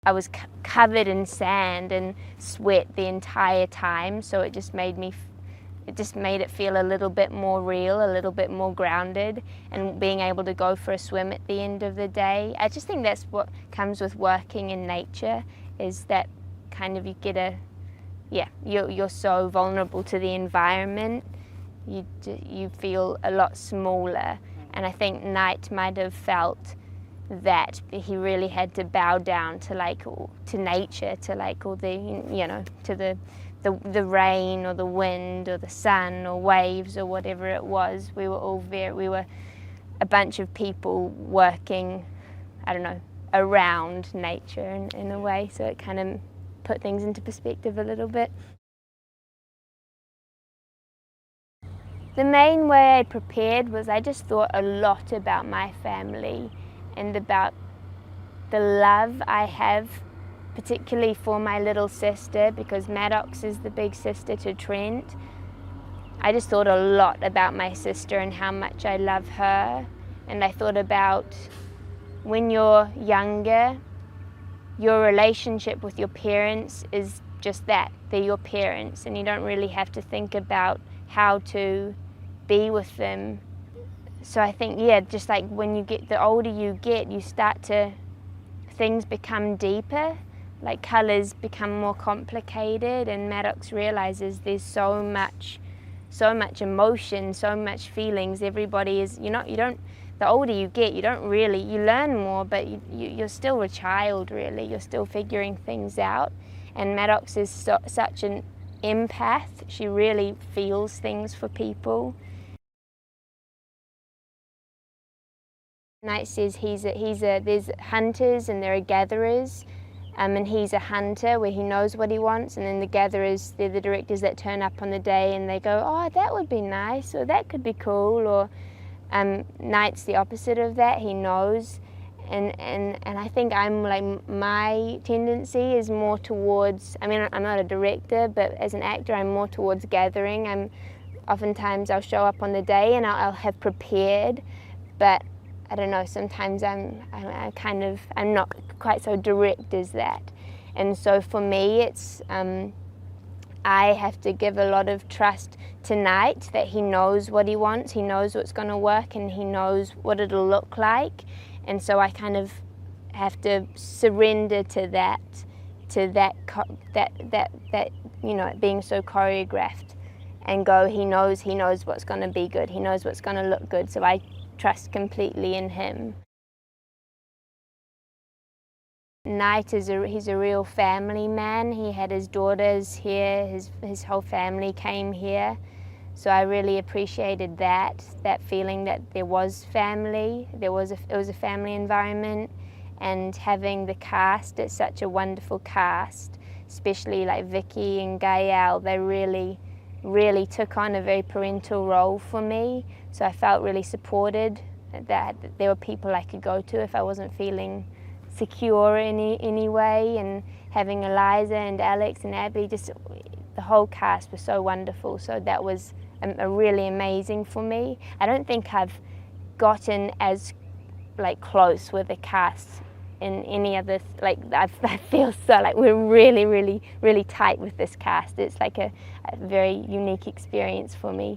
I was covered in sand and sweat the entire time, so it just made it feel a little bit more real, a little bit more grounded, and being able to go for a swim at the end of the day. I just think that's what comes with working in nature, is that kind of you get you're so vulnerable to the environment, you feel a lot smaller. And I think Knight might have felt that he really had to bow down to nature, to all the, to the rain or the wind or the sun or waves or whatever it was. We were a bunch of people working, I don't know, around nature in a way, so it kind of put things into perspective a little bit. The main way I prepared was I just thought a lot about my family and about the love I have, particularly for my little sister, because Maddox is the big sister to Trent. I just thought a lot about my sister and how much I love her. And I thought about when you're younger, your relationship with your parents is just that. They're your parents, and you don't really have to think about how to be with them. So I think, just like when you get, the older you get, you start to, things become deeper, like colours become more complicated, and Maddox realises there's so much emotion, so much feelings. Everybody is, the older you get, you learn more, but you're still a child, really. You're still figuring things out. And Maddox is such an empath. She really feels things for people. Knight says there's hunters and there are gatherers, and he's a hunter where he knows what he wants, and then the gatherers, they're the directors that turn up on the day and they go, oh, that would be nice, or that could be cool, or Knight's the opposite of that. He knows, and I think I'm like, my tendency is more towards, I'm not a director, but as an actor I'm more towards gathering. Oftentimes I'll show up on the day and I'll have prepared, but I don't know, sometimes I'm not quite so direct as that. And so for me, it's, I have to give a lot of trust to Knight, that he knows what he wants, he knows what's going to work, and he knows what it'll look like. And so I kind of have to surrender to that, it being so choreographed, and go, he knows what's going to be good, he knows what's going to look good, so I trust completely in him. Knight he's a real family man. He had his daughters here, his whole family came here. So I really appreciated that feeling that there was family, it was a family environment, and having the cast, it's such a wonderful cast, especially like Vicky and Gael. They really took on a very parental role for me, so I felt really supported, that there were people I could go to if I wasn't feeling secure in any way. And having Eliza and Alex and Abby, just the whole cast was so wonderful, so that was a really amazing for me. I don't think I've gotten as close with the cast in any other, I feel so like we're really tight with this cast. It's like a very unique experience for me.